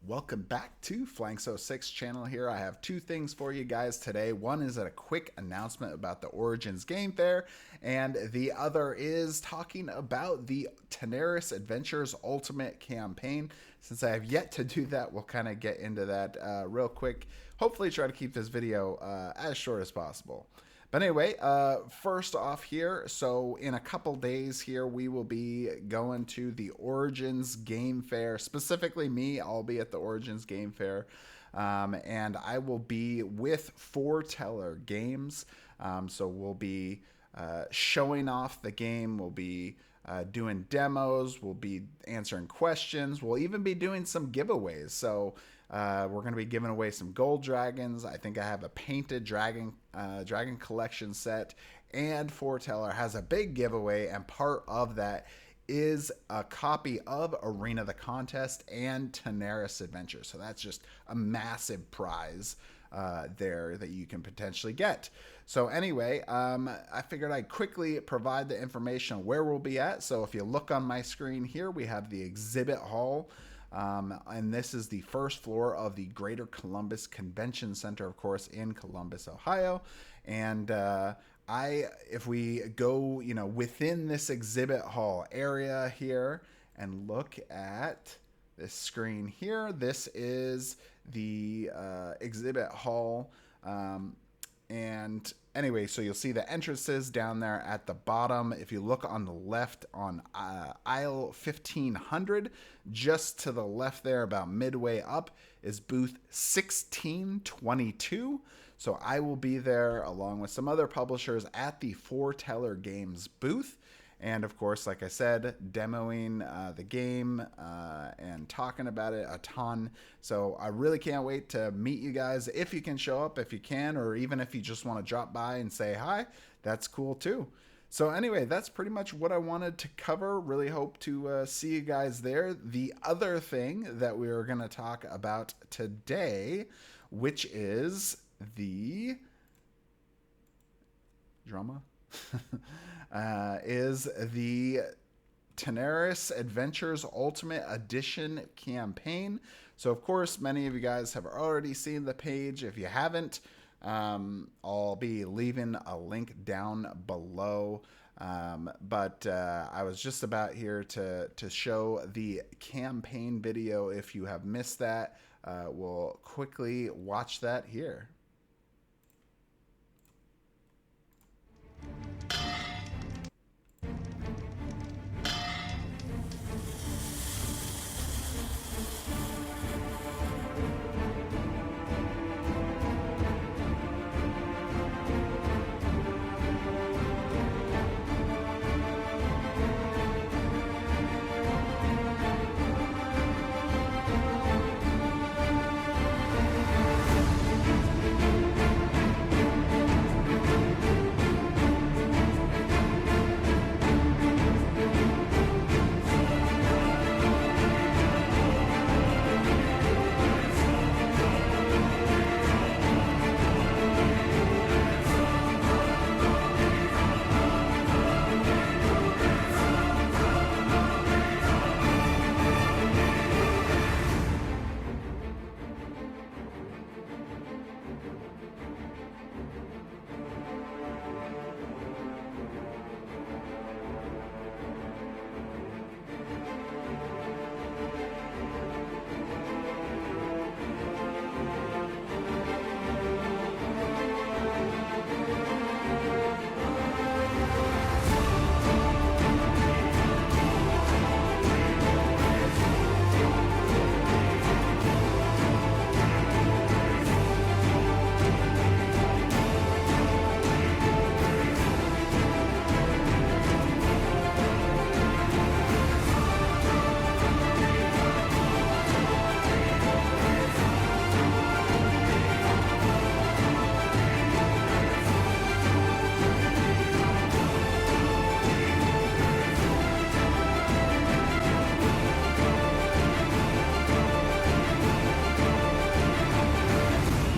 Welcome back to Flanks06 channel here. I have two things for you guys today. One is a quick announcement about the Origins Game Fair, and the other is talking about the Tanares Adventures Ultimate Campaign. Since I have yet to do that, we'll kind of get into that real quick. Hopefully try to keep this video as short as possible. But anyway, first off here, so in a couple days here, we will be going to the Origins Game Fair. Specifically me, I'll be at the Origins Game Fair, and I will be with Forteller Games. So we'll be showing off the game, we'll be doing demos, we'll be answering questions, we'll even be doing some giveaways. So we're going to be giving away some gold dragons. I think I have a painted dragon collection set, and Forteller has a big giveaway, and part of that is a copy of Arena the Contest and Tanares Adventures. So that's just a massive prize there that you can potentially get. So anyway, I figured I'd quickly provide the information where we'll be at. So if you look on my screen here, we have the exhibit hall. And this is the first floor of the Greater Columbus Convention Center, of course, in Columbus, Ohio. And if we go, within this exhibit hall area here and look at this screen here, this is the exhibit hall. And anyway, so you'll see the entrances down there at the bottom. If you look on the left on aisle 1500, just to the left there, about midway up, is booth 1622. So I will be there along with some other publishers at the Forteller Games booth. And of course, like I said, demoing the game and talking about it a ton. So I really can't wait to meet you guys. If you can show up, if you can, or even if you just want to drop by and say hi, that's cool too. So anyway, that's pretty much what I wanted to cover. Really hope to see you guys there. The other thing that we are going to talk about today, which is the drama, is the Tanares Adventures Ultimate Edition campaign. So of course, many of you guys have already seen the page. If you haven't, I'll be leaving a link down below. But I was just about here to show the campaign video. If you have missed that, we'll quickly watch that here.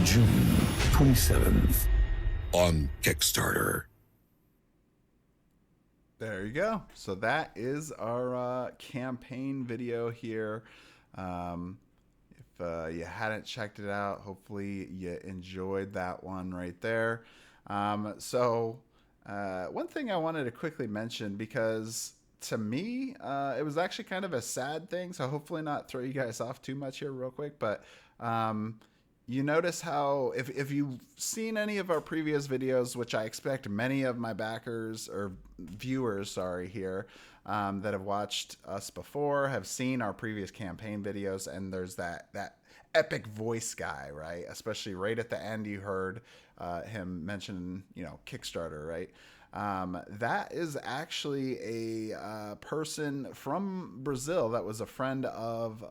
June 27th on Kickstarter. There you go. So that is our campaign video here. If you hadn't checked it out, hopefully you enjoyed that one right there. One thing I wanted to quickly mention, because to me, it was actually kind of a sad thing. So hopefully not throw you guys off too much here real quick. But you notice how if you've seen any of our previous videos, which I expect many of my backers or viewers, sorry, here, that have watched us before have seen our previous campaign videos, and there's that epic voice guy, right? Especially right at the end, you heard him mention, Kickstarter, right? That is actually a person from Brazil that was a friend of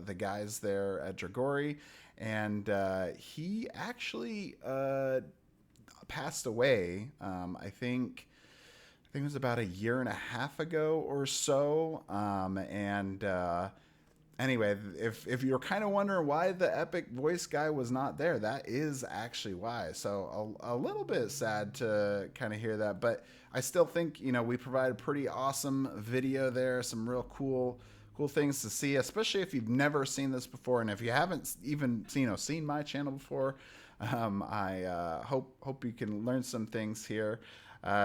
the guys there at Dragori, and he actually passed away. I think it was about a year and a half ago or so. Anyway, if you're kind of wondering why the epic voice guy was not there, that is actually why. So a little bit sad to kind of hear that, but I still think, we provide a pretty awesome video there, some real cool things to see, especially if you've never seen this before. And if you haven't even seen my channel before, I hope you can learn some things here.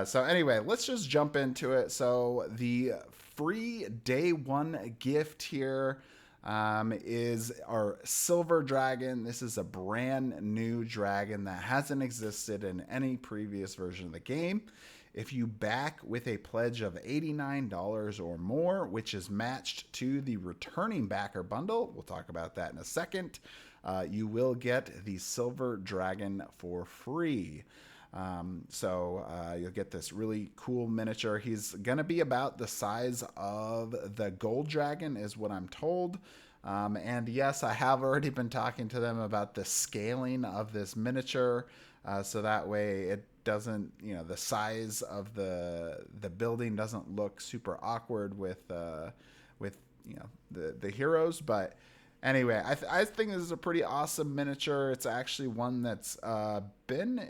So anyway, let's just jump into it. So the free day one gift here is our silver dragon. This is a brand new dragon that hasn't existed in any previous version of the game. If you back with a pledge of $89 or more, which is matched to the returning backer bundle, we'll talk about that in a second, you will get the silver dragon for free. You'll get this really cool miniature. He's going to be about the size of the gold dragon is what I'm told. And yes, I have already been talking to them about the scaling of this miniature. So that way it doesn't, the size of the building doesn't look super awkward with the heroes. But anyway, I think this is a pretty awesome miniature. It's actually one that's been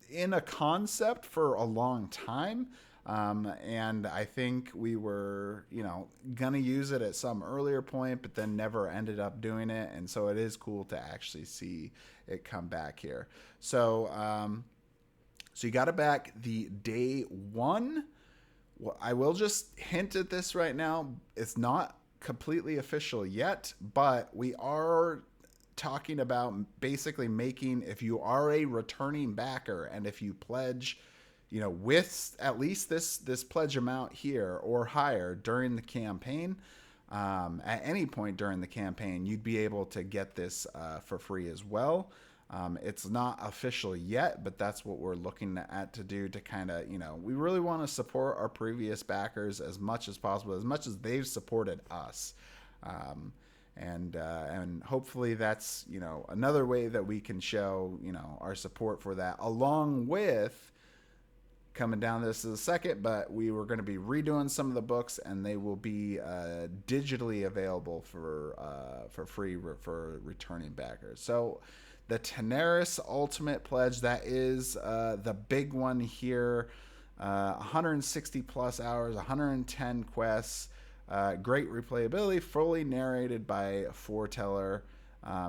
in a concept for a long time. And I think we were, gonna use it at some earlier point, but then never ended up doing it. And so it is cool to actually see it come back here. So you got it back the day one. Well, I will just hint at this right now. It's not completely official yet, but we are talking about basically making, if you are a returning backer and if you pledge, with at least this pledge amount here or higher during the campaign, at any point during the campaign, you'd be able to get this for free as well. It's not official yet, but that's what we're looking at to do to kind of, we really want to support our previous backers as much as possible, as much as they've supported us. And hopefully that's, another way that we can show, our support for that, along with coming down this in a second, but we were going to be redoing some of the books, and they will be digitally available for free for returning backers. So the Tanares Ultimate Pledge, that is the big one here. 160 plus hours, 110 quests, great replayability, fully narrated by Forteller.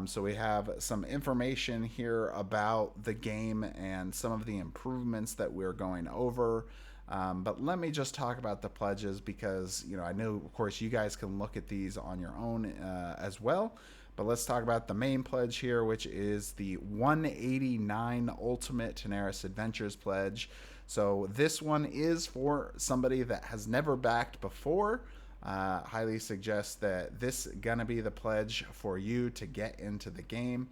So we have some information here about the game and some of the improvements that we're going over. But let me just talk about the pledges, because, I know, of course, you guys can look at these on your own as well. But let's talk about the main pledge here, which is the 189 Ultimate Tanares Adventures Pledge. So this one is for somebody that has never backed before. Highly suggest that this is gonna be the pledge for you to get into the game.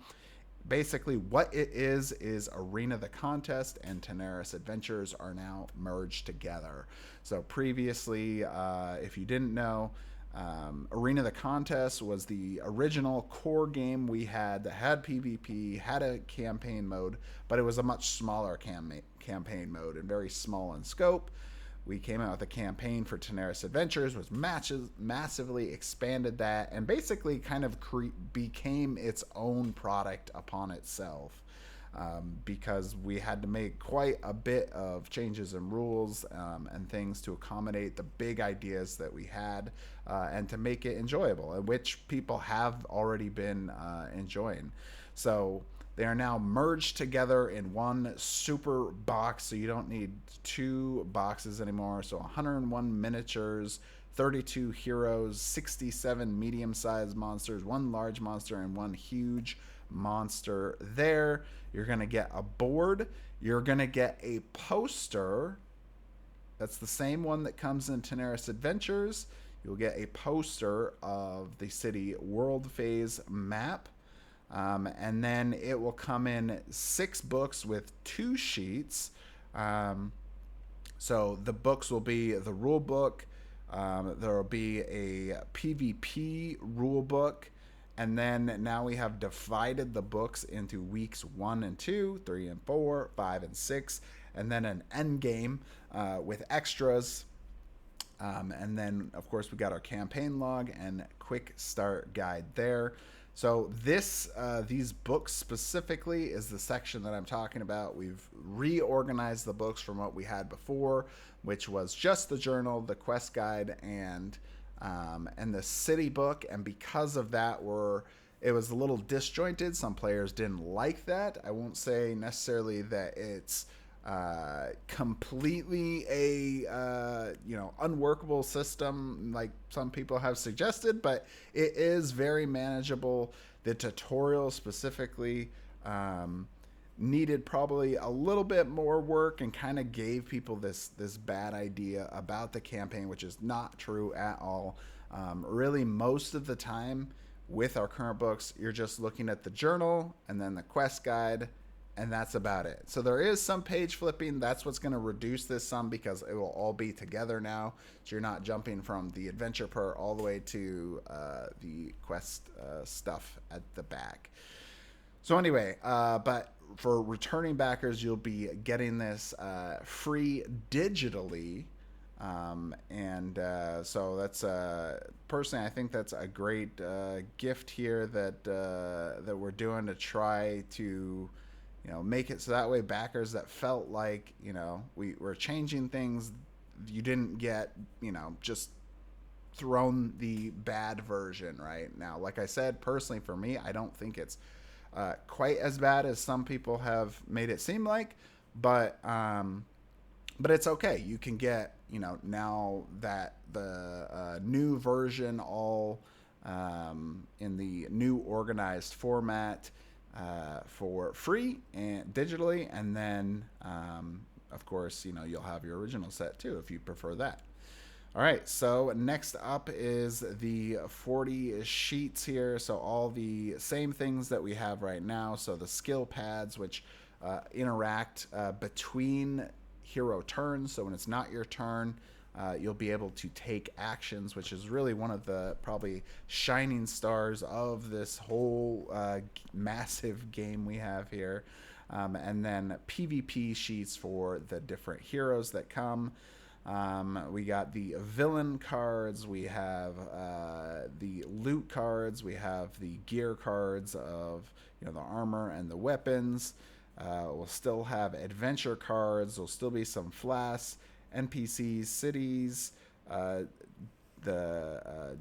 Basically, what it is Arena the Contest and Tanares Adventures are now merged together. So previously, if you didn't know, Arena the Contest was the original core game we had that had PvP, had a campaign mode, but it was a much smaller campaign mode and very small in scope. We came out with a campaign for Tanares Adventures, which massively expanded that and basically kind of became its own product upon itself. because we had to make quite a bit of changes and rules and things to accommodate the big ideas that we had and to make it enjoyable, which people have already been enjoying. So they are now merged together in one super box, so you don't need two boxes anymore. So 101 miniatures, 32 heroes, 67 medium-sized monsters, one large monster, and one huge monster there. You're going to get a board. You're going to get a poster. That's the same one that comes in Tanares Adventures. You'll get a poster of the city world phase map. And then it will come in 6 books with 2 sheets. So the books will be the rule book. There will be a PvP rule book. And then now we have divided the books into weeks 1 and 2, 3 and 4, 5 and 6, and then an end game with extras. And then, of course, we got our campaign log and quick start guide there. So these books specifically is the section that I'm talking about. We've reorganized the books from what we had before, which was just the journal, the quest guide, and the city book. And because of that, it was a little disjointed. Some players didn't like that. I won't say necessarily that it's completely a unworkable system like some people have suggested, but it is very manageable. The tutorial specifically needed probably a little bit more work and kind of gave people this bad idea about the campaign, which is not true at all. Really, most of the time with our current books, you're just looking at the journal and then the quest guide, and that's about it. So there is some page flipping. That's what's going to reduce this some, because it will all be together now. So you're not jumping from the adventure part all the way to the quest stuff at the back. So anyway, but for returning backers, you'll be getting this free digitally. So that's personally, I think that's a great gift here that we're doing to try to make it so that way backers that felt like we were changing things, you didn't get just thrown the bad version right now. Like I said, personally for me, I don't think it's quite as bad as some people have made it seem like, but it's okay. You can get now that the new version all in the new organized format for free and digitally, and then of course you'll have your original set too if you prefer that. All right, so next up is the 40 sheets here. So all the same things that we have right now. So the skill pads, which interact between hero turns. So when it's not your turn, you'll be able to take actions, which is really one of the probably shining stars of this whole massive game we have here. And then PvP sheets for the different heroes that come. We got the villain cards, we have the loot cards, we have the gear cards of the armor and the weapons. We'll still have adventure cards. There'll still be some flasks, NPCs, cities, the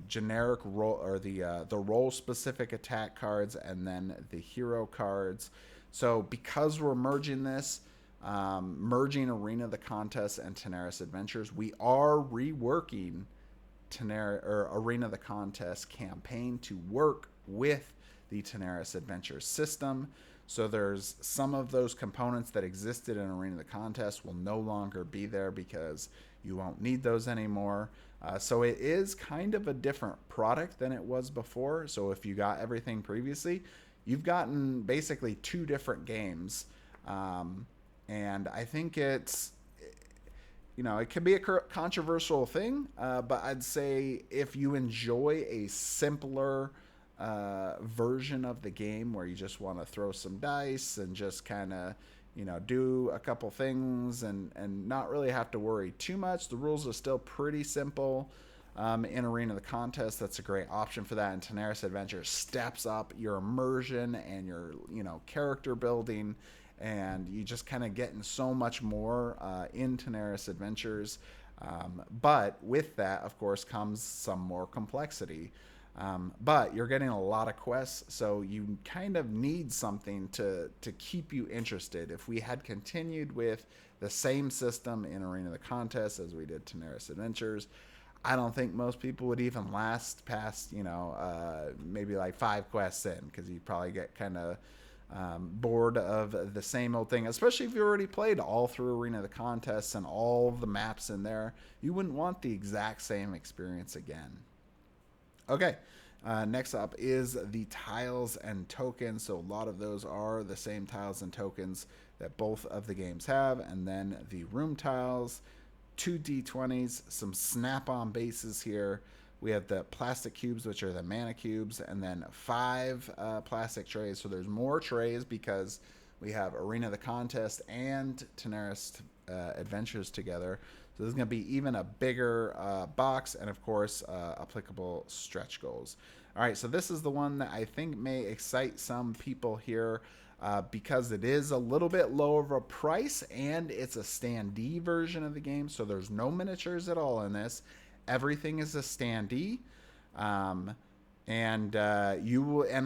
generic role, or the role specific attack cards, and then the hero cards. So because we're merging this, merging Arena of the Contest and Tanares Adventures, we are reworking Arena of the Contest campaign to work with the Tanares Adventures system. So there's some of those components that existed in Arena of the Contest will no longer be there because you won't need those anymore. So it is kind of a different product than it was before. So if you got everything previously, you've gotten basically 2 different games. And I think it's, it can be a controversial thing, but I'd say if you enjoy a simpler version of the game where you just want to throw some dice and just kind of, do a couple things and not really have to worry too much. The rules are still pretty simple. In Arena of the Contest, that's a great option for that. And Tanares Adventures steps up your immersion and your, character building and you just kind of getting so much more in Tanares Adventures. But with that, of course, comes some more complexity. But you're getting a lot of quests, so you kind of need something to keep you interested. If we had continued with the same system in Arena of the Contest as we did Tanares Adventures, I don't think most people would even last past, maybe like 5 quests in, because you'd probably get kind of bored of the same old thing, especially if you already played all through Arena of the Contest and all of the maps in there. You wouldn't want the exact same experience again. Okay, next up is the tiles and tokens. So a lot of those are the same tiles and tokens that both of the games have. And then the room tiles, 2 D20s, some snap-on bases here. We have the plastic cubes, which are the mana cubes, and then 5 plastic trays. So there's more trays because we have Arena of the Contest and Tanares Adventures together. So this is going to be even a bigger box, and of course, applicable stretch goals. All right, so this is the one that I think may excite some people here because it is a little bit lower of a price, and it's a Standee version of the game. So there's no miniatures at all in this. Everything is a Standee. And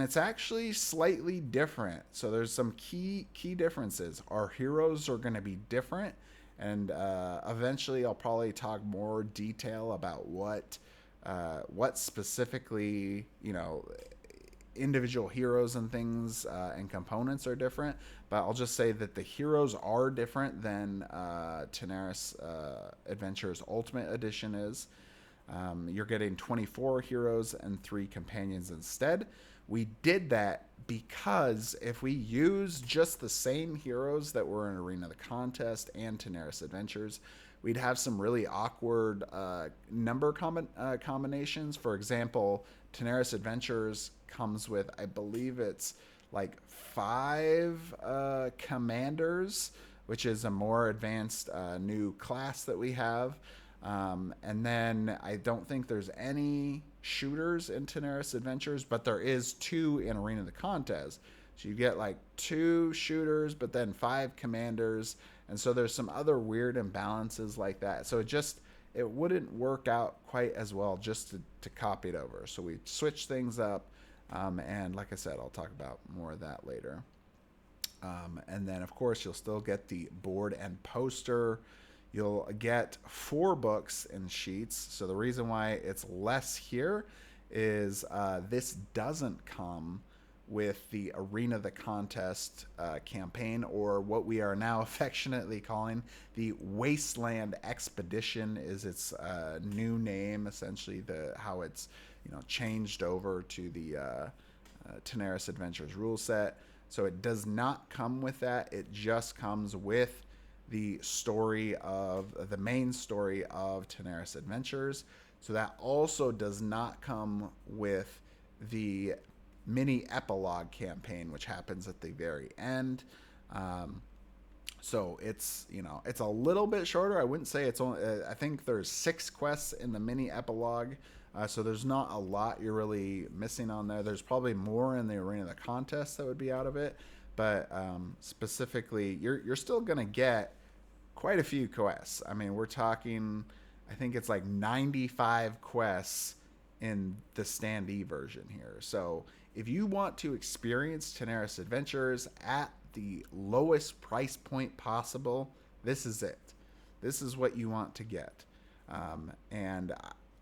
it's actually slightly different. So there's some key differences. Our heroes are going to be different. And eventually, I'll probably talk more detail about what specifically, individual heroes and things and components are different. But I'll just say that the heroes are different than Tanares Adventures Ultimate Edition is. You're getting 24 heroes and 3 companions instead. We did that because if we use just the same heroes that were in Arena of the Contest and Tanares Adventures, we'd have some really awkward number combinations. For example, Tanares Adventures comes with, I believe it's like 5 commanders, which is a more advanced new class that we have. And then I don't think there's any shooters in Tanares Adventures, but there is 2 in Arena of the Contest. So you get like 2 shooters, but then 5 commanders. And so there's some other weird imbalances like that. So it wouldn't work out quite as well just to copy it over. So we switched things up. And like I said, I'll talk about more of that later. And then, of course, you'll still get the board and poster. You'll get 4 books and sheets. So the reason why it's less here is this doesn't come with the Arena of the Contest campaign, or what we are now affectionately calling the Wasteland Expedition is its new name, essentially how it's changed over to the Tanares Adventures rule set. So it does not come with that. It just comes with the main story of Tanares Adventures. So that also does not come with the mini epilogue campaign, which happens at the very end. So it's a little bit shorter. I wouldn't say it's only. I think there's 6 quests in the mini epilogue. So there's not a lot you're really missing on there. There's probably more in the Arena of the Contest that would be out of it. But specifically, you're still going to get quite a few quests. I mean, we're talking, I think it's like 95 quests in the Standee version here. So if you want to experience Tanares Adventures at the lowest price point possible, this is it. This is what you want to get. And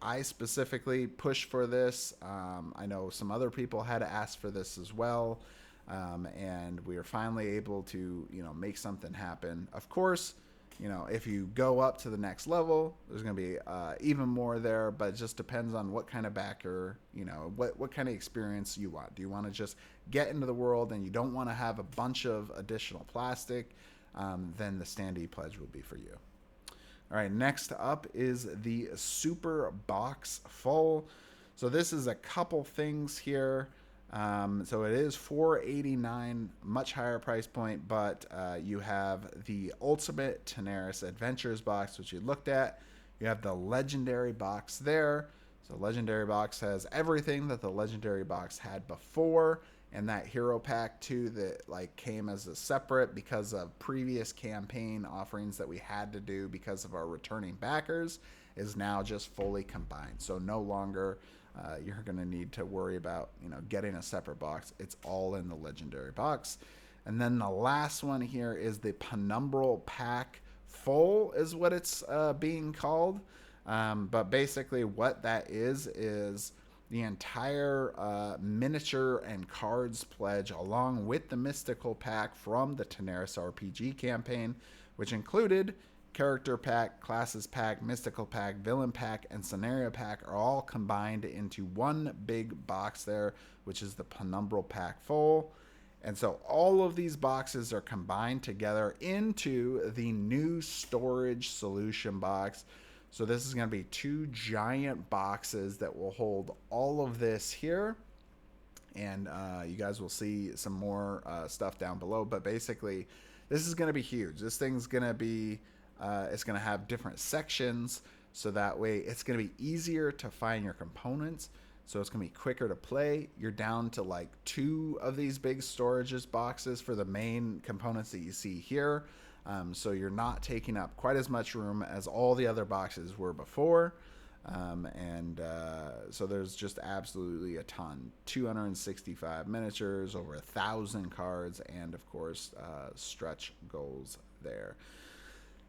I specifically push for this. I know some other people had to ask for this as well. And we are finally able to, make something happen. Of course, if you go up to the next level, there's going to be even more there, but it just depends on what kind of backer, what kind of experience you want. Do you want to just get into the world and you don't want to have a bunch of additional plastic? Then the Standee pledge will be for you. All right, next up is the Super Box Full. So this is a couple things here. So it is $4.89, much higher price point, but you have the Ultimate Tanares Adventures box, which you looked at. You have the Legendary box there. So Legendary box has everything that the Legendary box had before, and that hero pack too that like came as a separate because of previous campaign offerings that we had to do because of our returning backers is now just fully combined. So no longer you're going to need to worry about, getting a separate box. It's all in the legendary box. And then the last one here is the Penumbral Pack Full is what it's being called. But basically what that is the entire miniature and cards pledge along with the mystical pack from the Tanares RPG campaign, which included character pack, classes pack, mystical pack, villain pack, and scenario pack are all combined into one big box there, which is the Penumbral Pack Full. And so all of these boxes are combined together into the new storage solution box. So this is going to be 2 giant boxes that will hold all of this here. And you guys will see some more stuff down below. But basically, this is going to be huge. This thing's going to be, it's going to have different sections. So that way it's going to be easier to find your components. So it's going to be quicker to play. You're down to like 2 of these big storages boxes for the main components that you see here. So you're not taking up quite as much room as all the other boxes were before. So there's just absolutely a ton. 265 miniatures, over 1,000 cards, and of course, stretch goals there.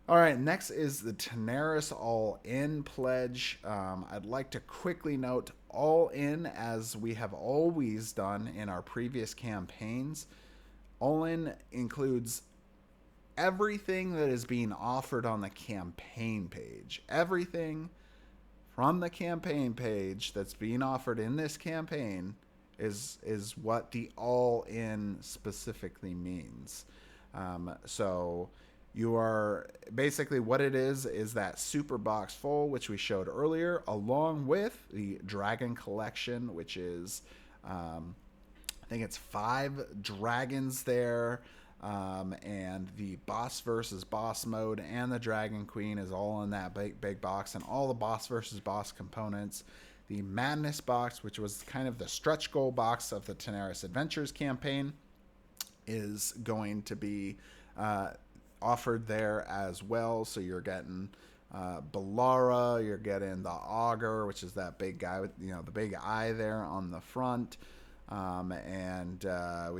All right, next is the Tanares All-In pledge. I'd like to quickly note All-In, as we have always done in our previous campaigns. All-In includes everything that is being offered on the campaign page. Everything from the campaign page that's being offered in this campaign is what the All-In specifically means. So you are basically, what it is that super box full, which we showed earlier, along with the Dragon Collection, which is, I think it's 5 dragons there. And the boss versus boss mode and the Dragon Queen is all in that big box, and all the boss versus boss components. The Madness box, which was kind of the stretch goal box of the Tanares Adventures campaign, is going to be offered there as well. So you're getting Balara, you're getting the Augur, which is that big guy with the big eye there on the front. We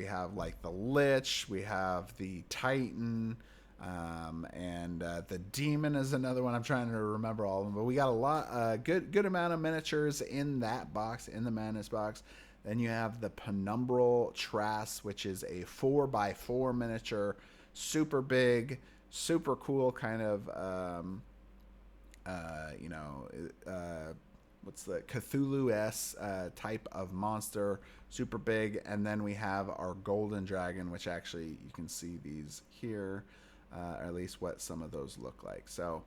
have like the Lich, we have the Titan, the Demon is another one. I'm trying to remember all of them, but we got a lot, good amount of miniatures in that box, in the Madness box. Then you have the Penumbral Trass, which is a 4x4 miniature, super big, super cool kind of, what's the Cthulhu-esque type of monster, super big. And then we have our Golden Dragon, which actually you can see these here, or at least what some of those look like. So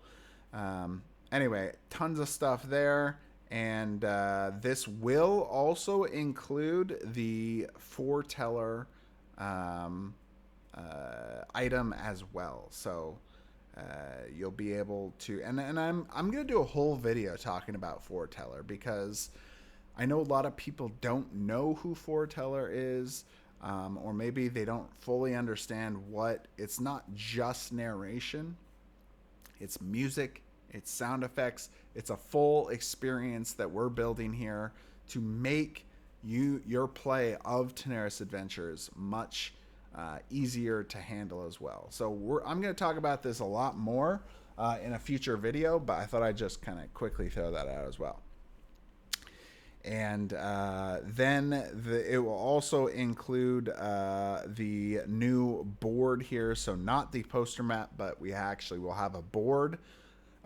anyway, tons of stuff there. And this will also include the Forteller item as well. So you'll be able to, and I'm gonna do a whole video talking about Forteller, because I know a lot of people don't know who Forteller is, or maybe they don't fully understand what it's not just narration, it's music, it's sound effects, it's a full experience that we're building here to make your play of Tanares Adventures much easier to handle as well. So I'm going to talk about this a lot more in a future video, but I thought I'd just kind of quickly throw that out as well. And then it will also include the new board here. So not the poster map, but we actually will have a board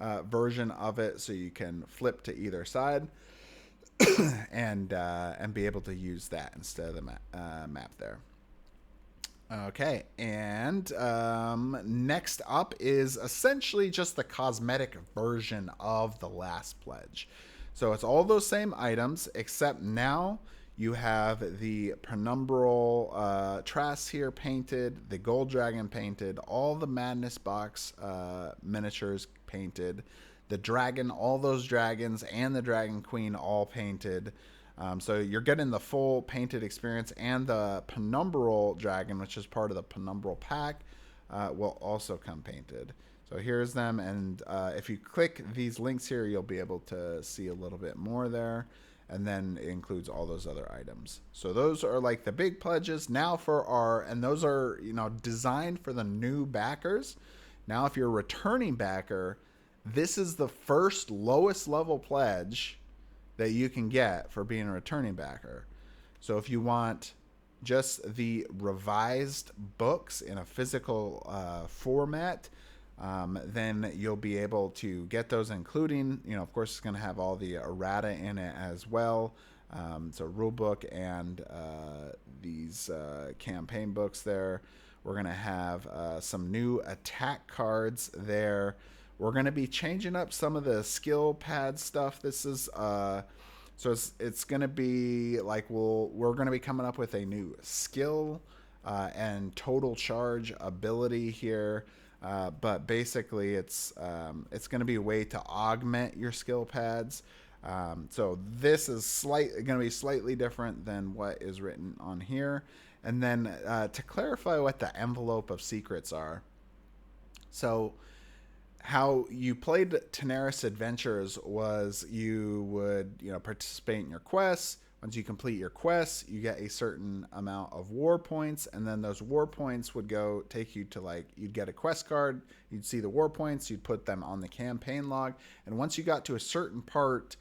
version of it, so you can flip to either side and be able to use that instead of the map there. Okay, and next up is essentially just the cosmetic version of the last pledge. So it's all those same items, except now you have the Penumbral Trass here painted, the Gold Dragon painted, all the Madness box miniatures painted, the dragon, all those dragons, and the Dragon Queen all painted. So you're getting the full painted experience, and the penumbral dragon, which is part of the penumbral pack, will also come painted. So here's them, and if you click these links here, you'll be able to see a little bit more there. And then it includes all those other items. So those are like the big pledges. Now and those are, designed for the new backers. Now, if you're a returning backer, this is the first lowest level pledge that you can get for being a returning backer. So if you want just the revised books in a physical format, then you'll be able to get those, including, of course, it's going to have all the errata in it as well. So rule book and these campaign books there. We're going to have some new attack cards there. We're going to be changing up some of the skill pad stuff. This is so it's going to be like we're going to be coming up with a new skill and total charge ability here. But basically, it's going to be a way to augment your skill pads. So this is going to be slightly different than what is written on here. And then to clarify what the envelope of secrets are. So how you played Tanares Adventures was you would participate in your quests. Once you complete your quests, you get a certain amount of war points, and then those war points would take you to you'd get a quest card, you'd see the war points, you'd put them on the campaign log, and once you got to a certain part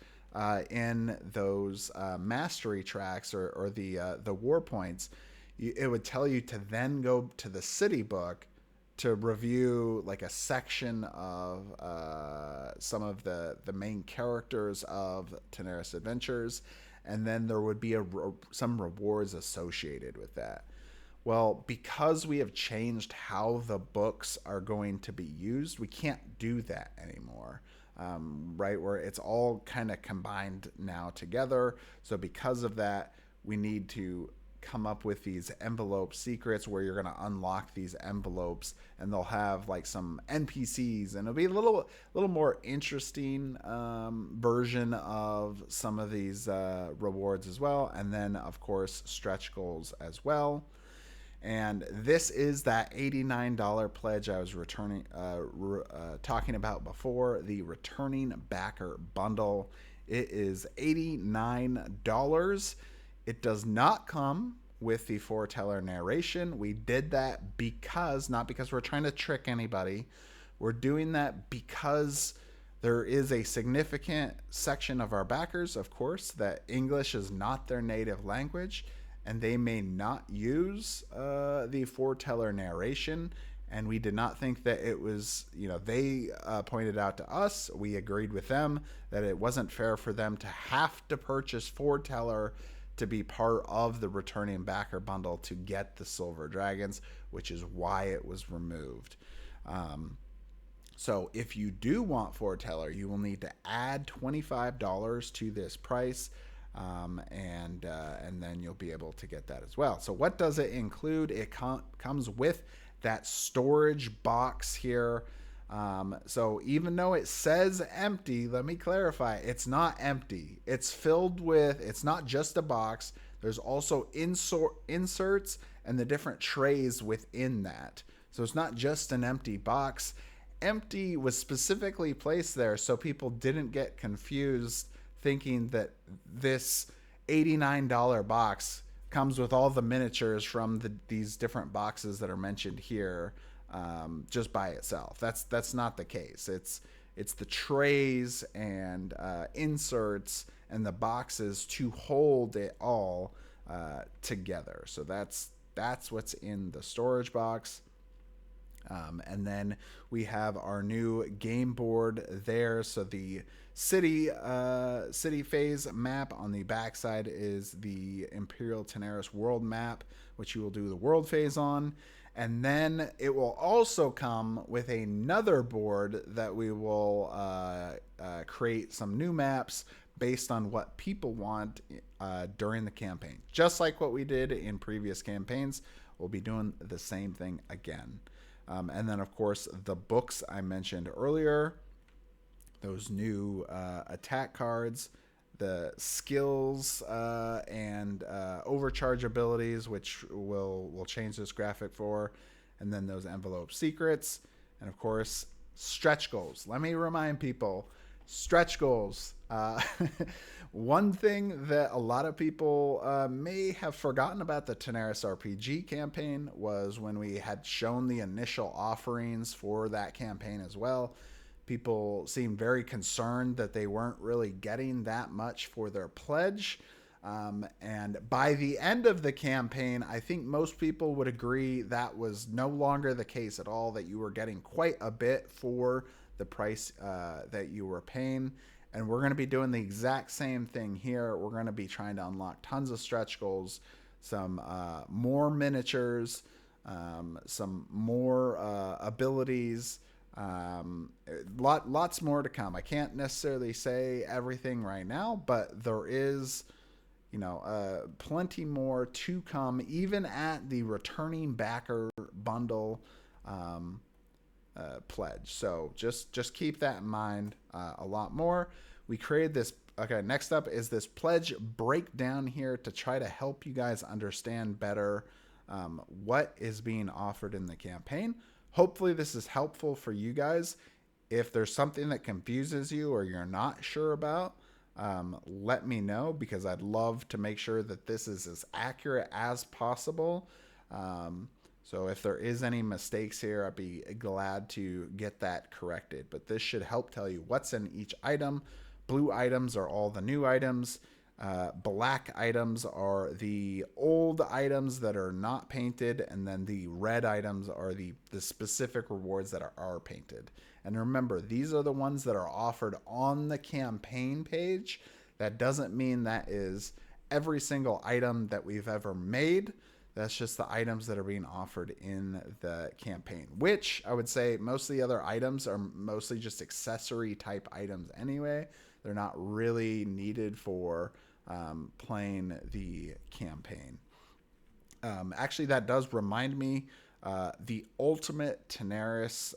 in those mastery tracks or the war points, it would tell you to then go to the city book to review a section of some of the main characters of Tanares Adventures. And then there would be some rewards associated with that. Well, because we have changed how the books are going to be used, we can't do that anymore, right? Where it's all kind of combined now together. So because of that, we need to come up with these envelope secrets where you're going to unlock these envelopes, and they'll have some NPCs, and it'll be a little more interesting version of some of these rewards as well. And then of course stretch goals as well. And this is that $89 pledge I was talking about before, the returning backer bundle. It is $89. It does not come with the Forteller narration. We did that not because we're trying to trick anybody. We're doing that because there is a significant section of our backers, of course, that English is not their native language, and they may not use the Forteller narration. And we did not think that it was, they pointed out to us, we agreed with them, that it wasn't fair for them to have to purchase Forteller to be part of the returning backer bundle to get the silver dragons, which is why it was removed. So if you do want Forteller, you will need to add $25 to this price, and then you'll be able to get that as well. So what does it include? It comes with that storage box here. So even though it says empty, let me clarify, it's not empty. It's filled with, it's not just a box. There's also inserts and the different trays within that. So it's not just an empty box. Empty was specifically placed there so people didn't get confused thinking that this $89 box comes with all the miniatures from these different boxes that are mentioned here. Just by itself. That's not the case. It's the trays and inserts and the boxes to hold it all together. So that's what's in the storage box. And then we have our new game board there. So the city phase map on the backside is the Imperial Tanares world map, which you will do the world phase on. And then it will also come with another board that we will create some new maps based on what people want during the campaign. Just like what we did in previous campaigns, we'll be doing the same thing again. And then, of course, the books I mentioned earlier, those new attack cards, the skills and overcharge abilities, which we'll change this graphic for, and then those envelope secrets, and of course stretch goals. Let me remind people, stretch goals. One thing that a lot of people may have forgotten about the Tanares RPG campaign was when we had shown the initial offerings for that campaign as well. People seemed very concerned that they weren't really getting that much for their pledge. And by the end of the campaign, I think most people would agree that was no longer the case at all, that you were getting quite a bit for the price that you were paying. And we're going to be doing the exact same thing here. We're going to be trying to unlock tons of stretch goals, some more miniatures, some more abilities, lots more to come. I can't necessarily say everything right now, but there is, plenty more to come, even at the returning backer bundle pledge. So just keep that in mind. A lot more. We created this. Okay, next up is this pledge breakdown here to try to help you guys understand better what is being offered in the campaign. Hopefully this is helpful for you guys. If there's something that confuses you or you're not sure about, let me know, because I'd love to make sure that this is as accurate as possible. So if there is any mistakes here, I'd be glad to get that corrected. But this should help tell you what's in each item. Blue items are all the new items. Black items are the old items that are not painted. And then the red items are the specific rewards that are painted. And remember, these are the ones that are offered on the campaign page. That doesn't mean that is every single item that we've ever made. That's just the items that are being offered in the campaign, which I would say most of the other items are mostly just accessory type items anyway. They're not really needed for playing the campaign. Actually, that does remind me, the Ultimate Tanares,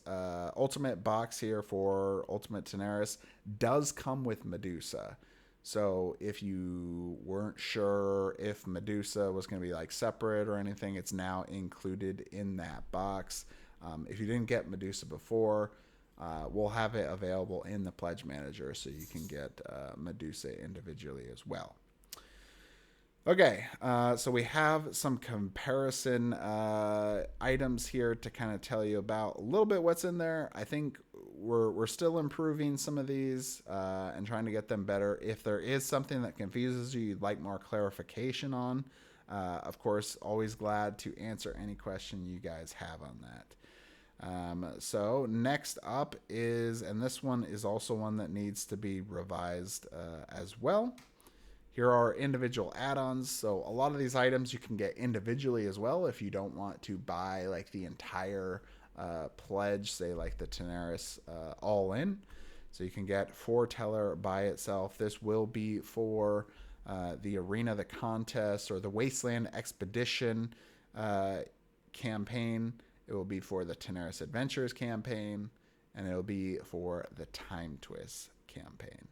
Ultimate box here for Ultimate Tanares does come with Medusa. So if you weren't sure if Medusa was going to be like separate or anything, it's now included in that box. If you didn't get Medusa before, we'll have it available in the Pledge Manager, so you can get Medusa individually as well. Okay, so we have some comparison items here to kind of tell you about a little bit what's in there. I think we're still improving some of these and trying to get them better. If there is something that confuses you, you'd like more clarification on, of course, always glad to answer any question you guys have on that. So next up is, and this one is also one that needs to be revised as well. Here are individual add-ons. So a lot of these items you can get individually as well if you don't want to buy like the entire pledge, say like the Tanares all in. So you can get Forteller by itself. This will be for the Arena, the contest, or the Wasteland Expedition campaign. It will be for the Tanares Adventures campaign, and it will be for the Time Twist campaign.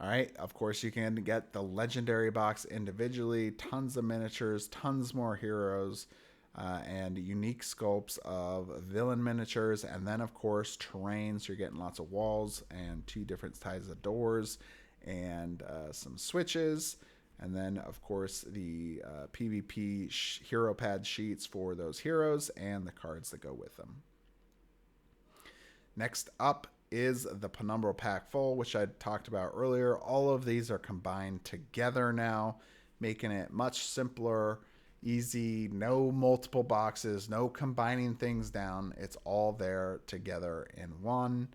All right, of course, you can get the Legendary box individually, tons of miniatures, tons more heroes, and unique sculpts of villain miniatures, and then, of course, terrain. So you're getting lots of walls and 2 different types of doors and some switches. And then, of course, the PvP hero pad sheets for those heroes and the cards that go with them. Next up is the Penumbral Pack Full, which I talked about earlier. All of these are combined together now, making it much simpler, easy, no multiple boxes, no combining things down. It's all there together in one.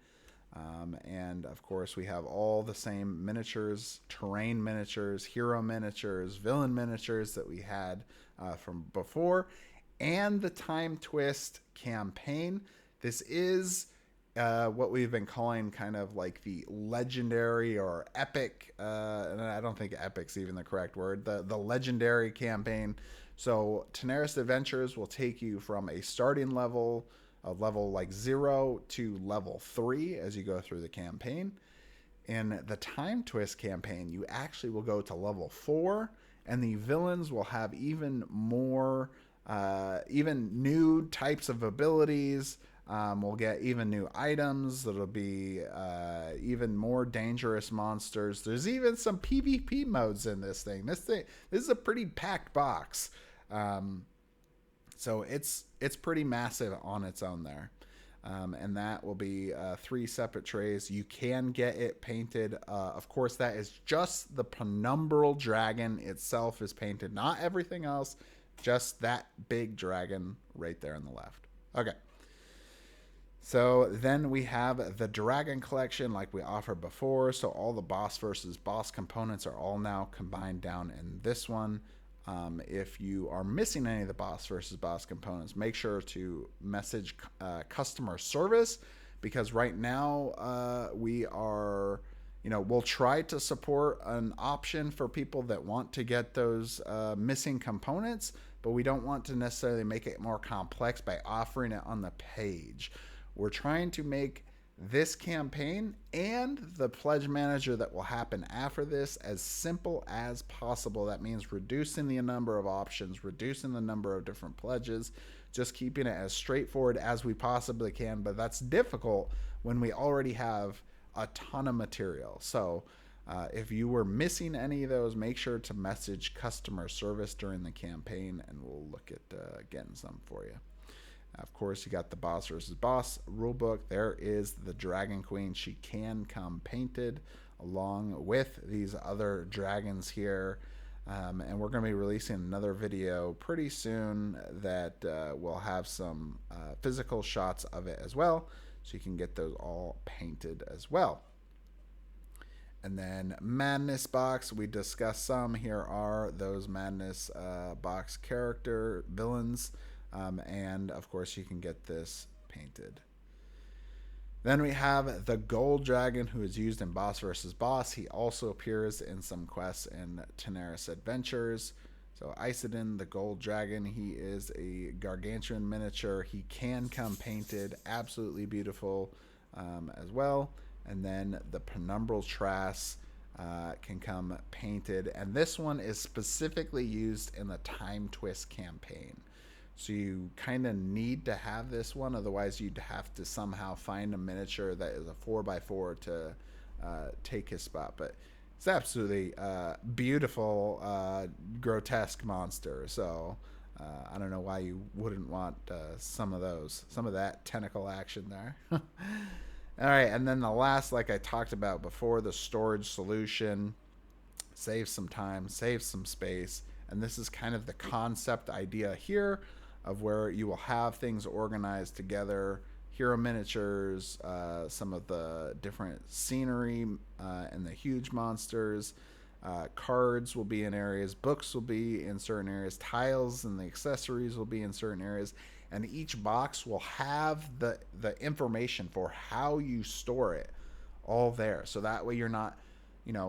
And of course, we have all the same miniatures, terrain miniatures, hero miniatures, villain miniatures that we had from before, and the Time Twist campaign. This is what we've been calling kind of like the legendary or epic, and I don't think epic's even the correct word, the legendary campaign. So Tanares Adventures will take you from a starting level of level like 0 to level 3 as you go through the campaign. In the Time Twist campaign, you actually will go to level 4, and the villains will have even more, even new types of abilities. We'll get even new items. That'll be even more dangerous monsters. There's even some PvP modes in this thing. This is a pretty packed box. So it's pretty massive on its own there. And that will be 3 separate trays. You can get it painted. Of course, that is just the penumbral dragon itself is painted, not everything else, just that big dragon right there on the left. Okay. So then we have the Dragon Collection like we offered before. So all the boss versus boss components are all now combined down in this one. If you are missing any of the boss versus boss components, make sure to message customer service, because right now we are, we'll try to support an option for people that want to get those missing components, but we don't want to necessarily make it more complex by offering it on the page. We're trying to make this campaign and the pledge manager that will happen after this as simple as possible. That means reducing the number of options, reducing the number of different pledges, just keeping it as straightforward as we possibly can. But that's difficult when we already have a ton of material. So if you were missing any of those, make sure to message customer service during the campaign, and we'll look at getting some for you. Of course, you got the boss versus boss rulebook. There is the Dragon Queen. She can come painted along with these other dragons here. And we're going to be releasing another video pretty soon that will have some physical shots of it as well. So you can get those all painted as well. And then Madness box, we discussed some. Here are those Madness box character villains. And of course you can get this painted. Then we have the Gold Dragon, who is used in Boss vs. Boss. He also appears in some quests in Tanares Adventures. So Isidon, the Gold Dragon, he is a gargantuan miniature. He can come painted, absolutely beautiful as well. And then the Penumbral Trass can come painted. And this one is specifically used in the Time Twist campaign. So you kind of need to have this one, otherwise you'd have to somehow find a miniature that is a 4x4 to take his spot. But it's absolutely beautiful, grotesque monster. So I don't know why you wouldn't want some of that tentacle action there. All right, and then the last, like I talked about before, the storage solution. Save some time, save some space. And this is kind of the concept idea here of where you will have things organized together, hero miniatures, some of the different scenery and the huge monsters. Cards will be in areas, books will be in certain areas, tiles and the accessories will be in certain areas, and each box will have the information for how you store it all there. So that way you're not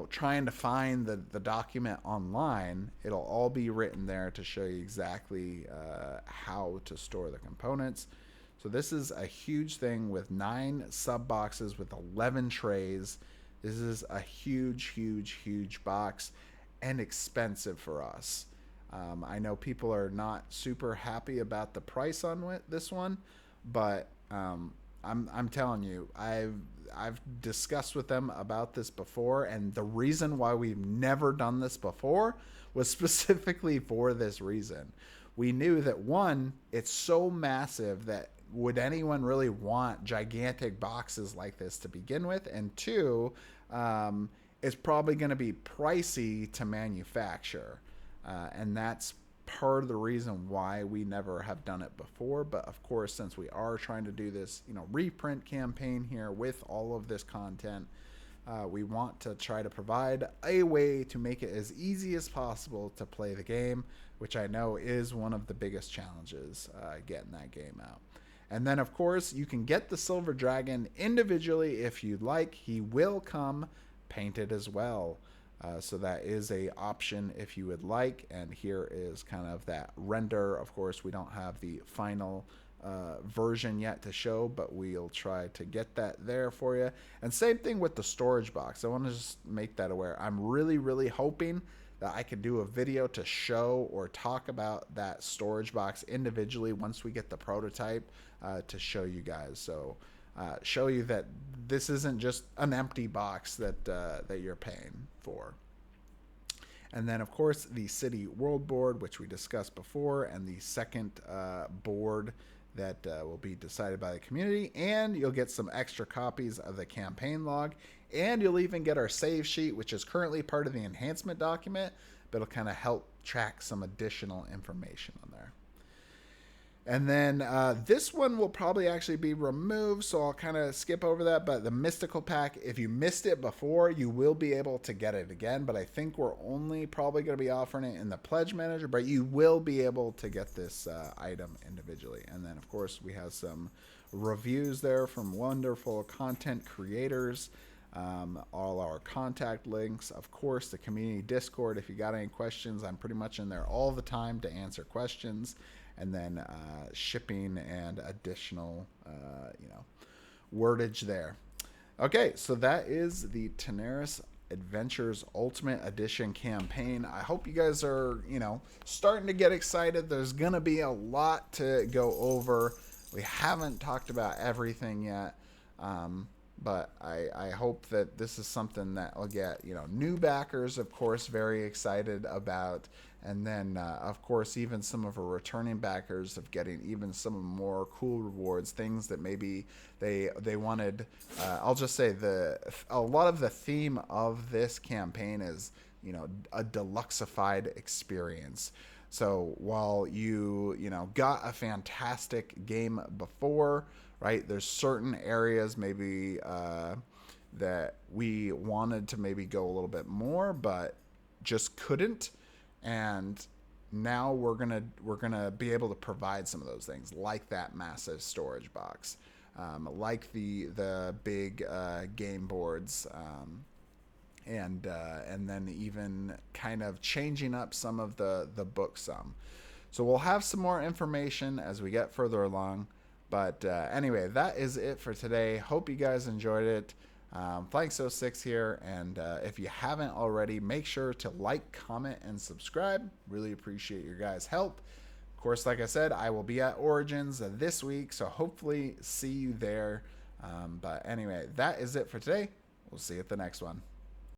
trying to find the document online. It'll all be written there to show you exactly how to store the components. So this is a huge thing with 9 sub boxes with 11 trays. This is a huge box and expensive for us. I know people are not super happy about the price on this one, but I'm telling you, I've discussed with them about this before, and the reason why we've never done this before was specifically for this reason. We knew that, one, it's so massive that would anyone really want gigantic boxes like this to begin with, and two, it's probably going to be pricey to manufacture, and that's part of the reason why we never have done it before. But of course, since we are trying to do this reprint campaign here with all of this content, we want to try to provide a way to make it as easy as possible to play the game, which I know is one of the biggest challenges, getting that game out. And then of course you can get the Silver Dragon individually if you'd like. He will come painted as well. So that is a option if you would like, and here is kind of that render. Of course, we don't have the final version yet to show, but we'll try to get that there for you. And same thing with the storage box. I want to just make that aware. I'm really hoping that I could do a video to show or talk about that storage box individually once we get the prototype to show you guys. So show you that this isn't just an empty box that you're paying for. And then, of course, the City World board, which we discussed before, and the second board that will be decided by the community. And you'll get some extra copies of the campaign log. And you'll even get our save sheet, which is currently part of the enhancement document, but it'll kind of help track some additional information on there. And then this one will probably actually be removed, so I'll kind of skip over that. But the Mystical Pack, if you missed it before, you will be able to get it again. But I think we're only probably going to be offering it in the Pledge Manager. But you will be able to get this item individually. And then, of course, we have some reviews there from wonderful content creators. All our contact links, of course, the community Discord. If you got any questions, I'm pretty much in there all the time to answer questions. And then shipping and additional, wordage there. Okay, so that is the Tanares Adventures Ultimate Edition campaign. I hope you guys are, starting to get excited. There's going to be a lot to go over. We haven't talked about everything yet, but I hope that this is something that will get, new backers, of course, very excited about. And then, of course, even some of our returning backers of getting even some more cool rewards, things that maybe they wanted. I'll just say a lot of the theme of this campaign is, a deluxeified experience. So while you got a fantastic game before, right, there's certain areas maybe that we wanted to maybe go a little bit more, but just couldn't. And now we're gonna be able to provide some of those things, like that massive storage box, like the big game boards, and then even kind of changing up some of the book some. So we'll have some more information as we get further along. But anyway, that is it for today. Hope you guys enjoyed it. Flank06 here, and if you haven't already, make sure to like, comment, and subscribe. Really appreciate your guys' help. Of course, like I said, I will be at Origins this week, so hopefully see you there. But anyway, that is it for today. We'll see you at the next one.